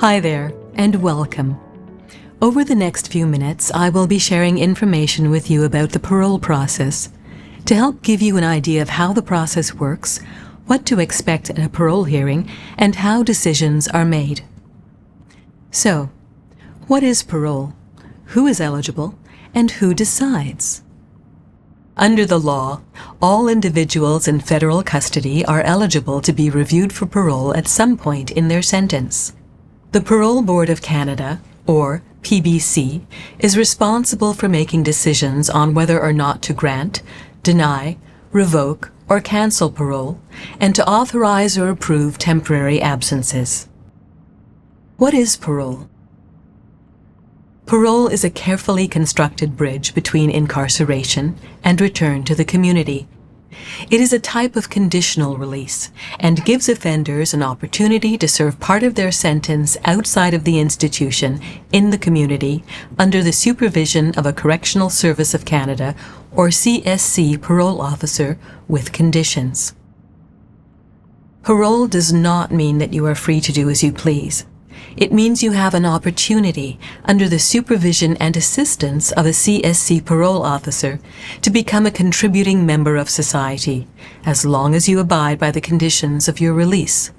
Hi there, and welcome. Over the next few minutes, I will be sharing information with you about the parole process to help give you an idea of how the process works, what to expect at a parole hearing, and how decisions are made. So, what is parole? Who is eligible? And who decides? Under the law, all individuals in federal custody are eligible to be reviewed for parole at some point in their sentence. The Parole Board of Canada, or PBC, is responsible for making decisions on whether or not to grant, deny, revoke, or cancel parole, and to authorize or approve temporary absences. What is parole? Parole is a carefully constructed bridge between incarceration and return to the community. It is a type of conditional release and gives offenders an opportunity to serve part of their sentence outside of the institution in the community under the supervision of a Correctional Service of Canada or CSC parole officer with conditions. Parole does not mean that you are free to do as you please. It means you have an opportunity, under the supervision and assistance of a CSC parole officer, to become a contributing member of society, as long as you abide by the conditions of your release.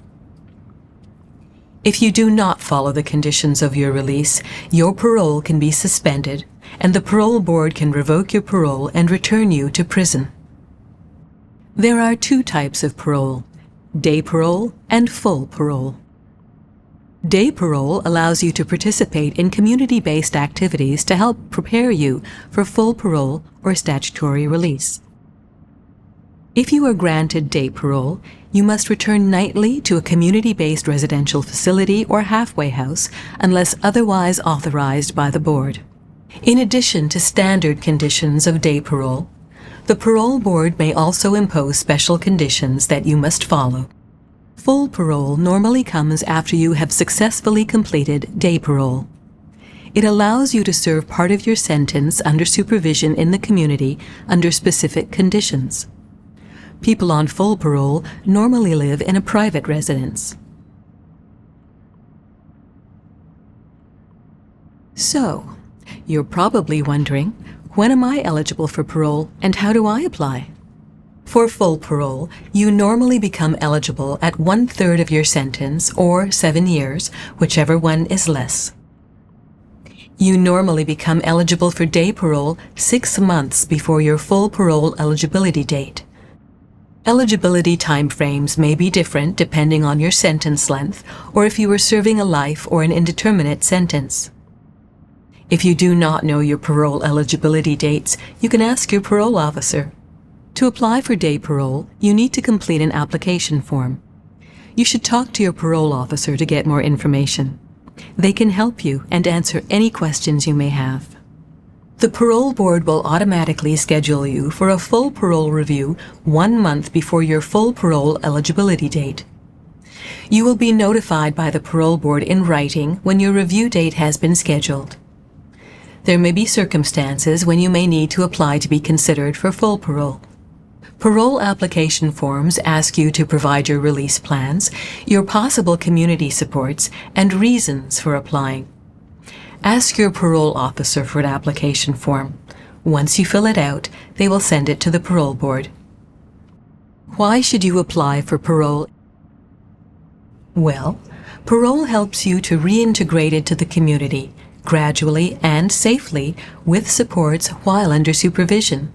If you do not follow the conditions of your release, your parole can be suspended, and the parole board can revoke your parole and return you to prison. There are two types of parole: day parole and full parole. Day parole allows you to participate in community-based activities to help prepare you for full parole or statutory release. If you are granted day parole, you must return nightly to a community-based residential facility or halfway house unless otherwise authorized by the board. In addition to standard conditions of day parole, the parole board may also impose special conditions that you must follow. Full parole normally comes after you have successfully completed day parole. It allows you to serve part of your sentence under supervision in the community under specific conditions. People on full parole normally live in a private residence. So, you're probably wondering, when am I eligible for parole and how do I apply? For full parole, you normally become eligible at 1/3 of your sentence or 7 years, whichever one is less. You normally become eligible for day parole 6 months before your full parole eligibility date. Eligibility timeframes may be different depending on your sentence length or if you are serving a life or an indeterminate sentence. If you do not know your parole eligibility dates, you can ask your parole officer. To apply for day parole, you need to complete an application form. You should talk to your parole officer to get more information. They can help you and answer any questions you may have. The parole board will automatically schedule you for a full parole review 1 month before your full parole eligibility date. You will be notified by the parole board in writing when your review date has been scheduled. There may be circumstances when you may need to apply to be considered for full parole. Parole application forms ask you to provide your release plans, your possible community supports, and reasons for applying. Ask your parole officer for an application form. Once you fill it out, they will send it to the parole board. Why should you apply for parole? Well, parole helps you to reintegrate into the community, gradually and safely, with supports while under supervision.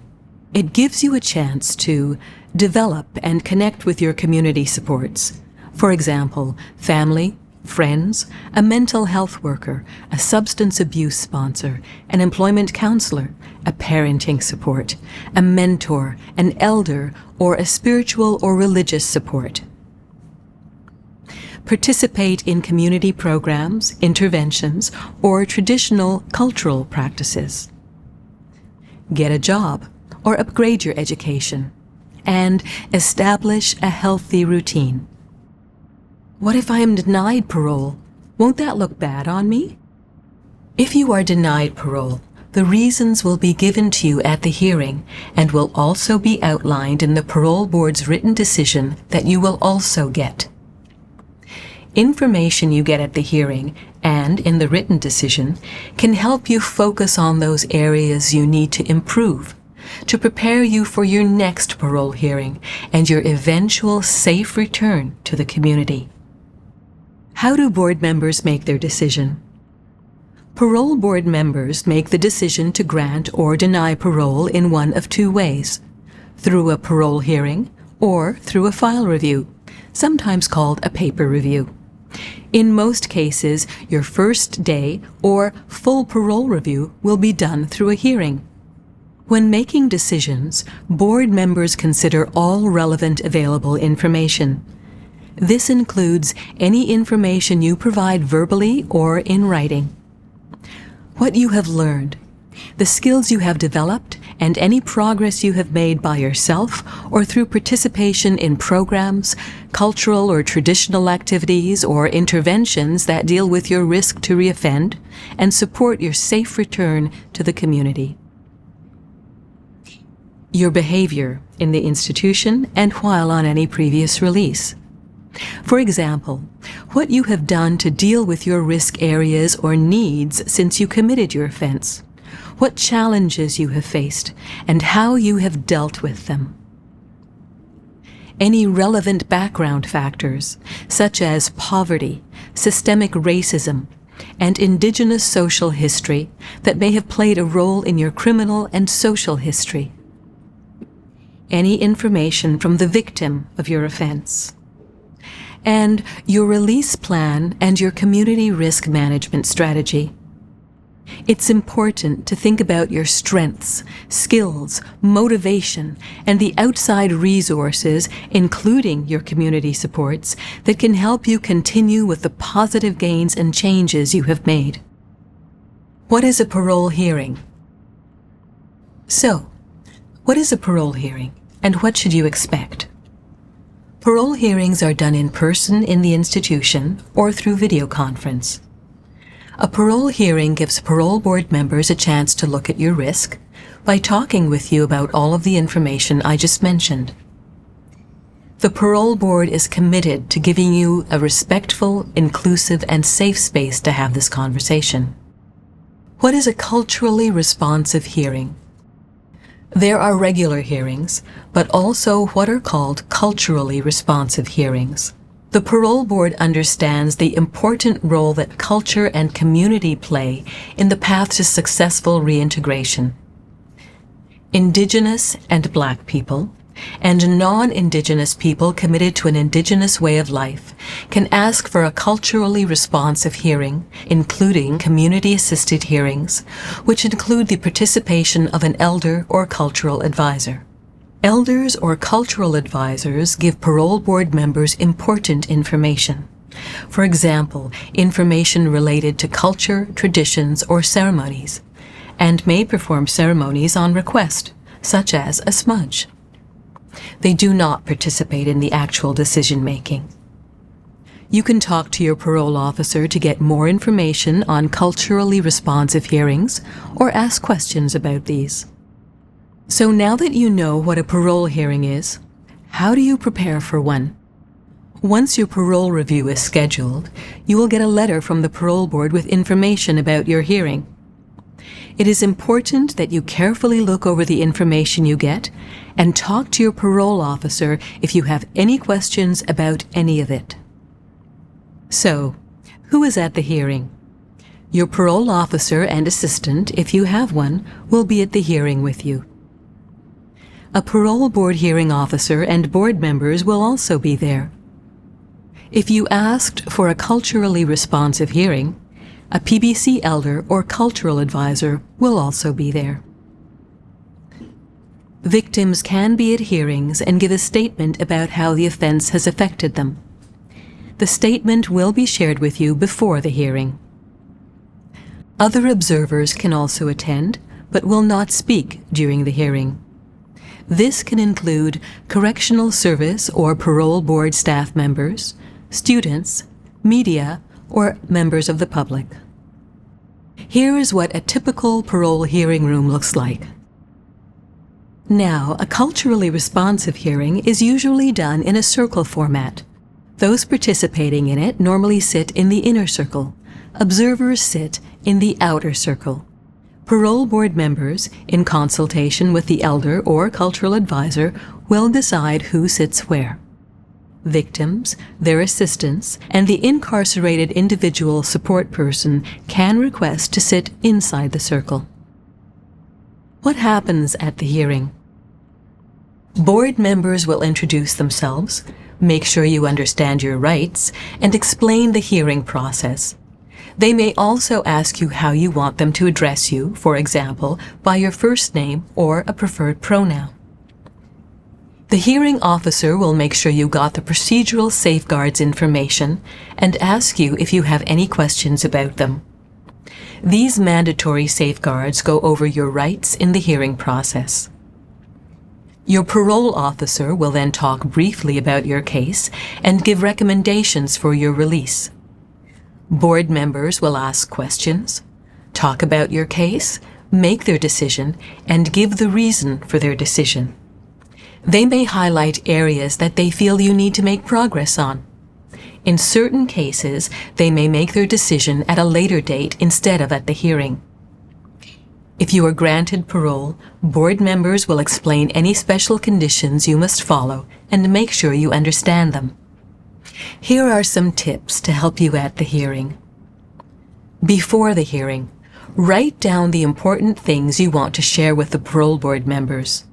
It gives you a chance to develop and connect with your community supports. For example, family, friends, a mental health worker, a substance abuse sponsor, an employment counselor, a parenting support, a mentor, an elder, or a spiritual or religious support. Participate in community programs, interventions, or traditional cultural practices. Get a job or upgrade your education, and establish a healthy routine. What if I am denied parole? Won't that look bad on me? If you are denied parole, the reasons will be given to you at the hearing and will also be outlined in the parole board's written decision that you will also get. Information you get at the hearing and in the written decision can help you focus on those areas you need to improve to prepare you for your next parole hearing and your eventual safe return to the community. How do board members make their decision? Parole board members make the decision to grant or deny parole in one of two ways: through a parole hearing or through a file review, sometimes called a paper review. In most cases, your first day or full parole review will be done through a hearing. When making decisions, board members consider all relevant available information. This includes any information you provide verbally or in writing. What you have learned, the skills you have developed, and any progress you have made by yourself or through participation in programs, cultural or traditional activities, or interventions that deal with your risk to reoffend and support your safe return to the community. Your behavior in the institution and while on any previous release. For example, what you have done to deal with your risk areas or needs since you committed your offense, what challenges you have faced, and how you have dealt with them. Any relevant background factors, such as poverty, systemic racism, and Indigenous social history that may have played a role in your criminal and social history. Any information from the victim of your offense. And your release plan and your community risk management strategy. It's important to think about your strengths, skills, motivation, and the outside resources, including your community supports, that can help you continue with the positive gains and changes you have made. What is a parole hearing? So, what is a parole hearing, and what should you expect? Parole hearings are done in person in the institution or through video conference. A parole hearing gives parole board members a chance to look at your risk by talking with you about all of the information I just mentioned. The parole board is committed to giving you a respectful, inclusive, and safe space to have this conversation. What is a culturally responsive hearing? There are regular hearings, but also what are called culturally responsive hearings. The parole board understands the important role that culture and community play in the path to successful reintegration. Indigenous and Black people, and non-Indigenous people committed to an Indigenous way of life can ask for a culturally responsive hearing, including community-assisted hearings, which include the participation of an elder or cultural advisor. Elders or cultural advisors give parole board members important information. For example, information related to culture, traditions, or ceremonies, and may perform ceremonies on request, such as a smudge. They do not participate in the actual decision-making. You can talk to your parole officer to get more information on culturally responsive hearings or ask questions about these. So now that you know what a parole hearing is, how do you prepare for one? Once your parole review is scheduled, you will get a letter from the parole board with information about your hearing. It is important that you carefully look over the information you get and talk to your parole officer if you have any questions about any of it. So, who is at the hearing? Your parole officer and assistant, if you have one, will be at the hearing with you. A parole board hearing officer and board members will also be there. If you asked for a culturally responsive hearing, a PBC elder or cultural advisor will also be there. Victims can be at hearings and give a statement about how the offense has affected them. The statement will be shared with you before the hearing. Other observers can also attend, but will not speak during the hearing. This can include correctional service or parole board staff members, students, media, or members of the public. Here is what a typical parole hearing room looks like. Now, a culturally responsive hearing is usually done in a circle format. Those participating in it normally sit in the inner circle. Observers sit in the outer circle. Parole board members, in consultation with the elder or cultural advisor, will decide who sits where. Victims, their assistants, and the incarcerated individual support person can request to sit inside the circle. What happens at the hearing? Board members will introduce themselves, make sure you understand your rights, and explain the hearing process. They may also ask you how you want them to address you, for example, by your first name or a preferred pronoun. The hearing officer will make sure you got the procedural safeguards information and ask you if you have any questions about them. These mandatory safeguards go over your rights in the hearing process. Your parole officer will then talk briefly about your case and give recommendations for your release. Board members will ask questions, talk about your case, make their decision, and give the reason for their decision. They may highlight areas that they feel you need to make progress on. In certain cases, they may make their decision at a later date instead of at the hearing. If you are granted parole, board members will explain any special conditions you must follow and make sure you understand them. Here are some tips to help you at the hearing. Before the hearing, write down the important things you want to share with the parole board members.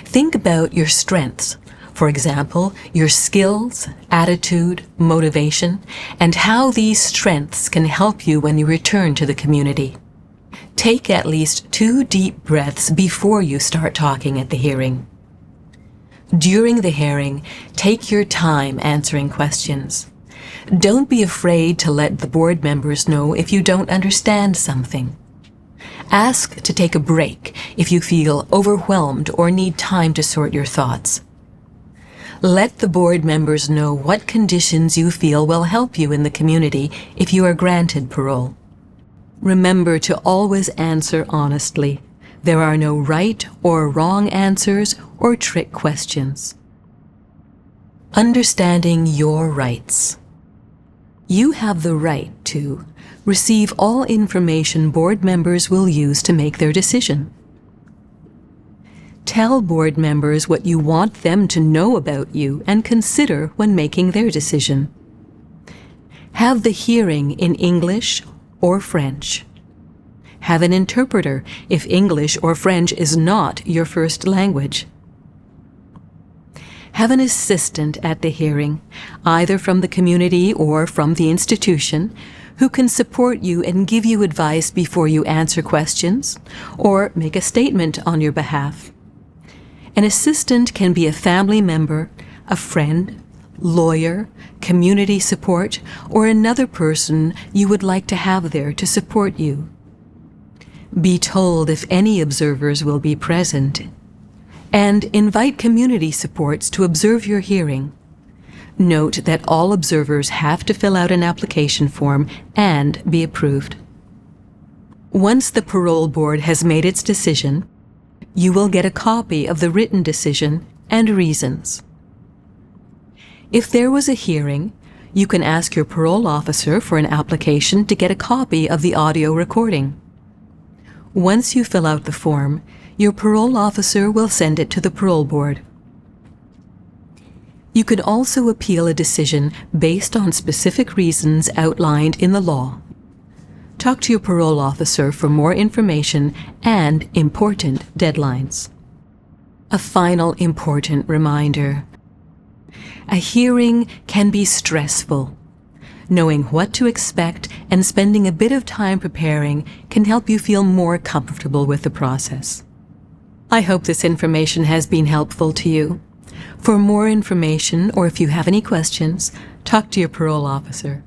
Think about your strengths, for example, your skills, attitude, motivation, and how these strengths can help you when you return to the community. Take at least 2 deep breaths before you start talking at the hearing. During the hearing, take your time answering questions. Don't be afraid to let the board members know if you don't understand something. Ask to take a break if you feel overwhelmed or need time to sort your thoughts. Let the board members know what conditions you feel will help you in the community if you are granted parole. Remember to always answer honestly. There are no right or wrong answers or trick questions. Understanding your rights. You have the right to receive all information board members will use to make their decision. Tell board members what you want them to know about you and consider when making their decision. Have the hearing in English or French. Have an interpreter if English or French is not your first language. Have an assistant at the hearing, either from the community or from the institution, who can support you and give you advice before you answer questions or make a statement on your behalf. An assistant can be a family member, a friend, lawyer, community support, or another person you would like to have there to support you. Be told if any observers will be present, and invite community supports to observe your hearing. Note that all observers have to fill out an application form and be approved. Once the parole board has made its decision, you will get a copy of the written decision and reasons. If there was a hearing, you can ask your parole officer for an application to get a copy of the audio recording. Once you fill out the form, your parole officer will send it to the parole board. You can also appeal a decision based on specific reasons outlined in the law. Talk to your parole officer for more information and important deadlines. A final important reminder. A hearing can be stressful. Knowing what to expect and spending a bit of time preparing can help you feel more comfortable with the process. I hope this information has been helpful to you. For more information or if you have any questions, talk to your parole officer.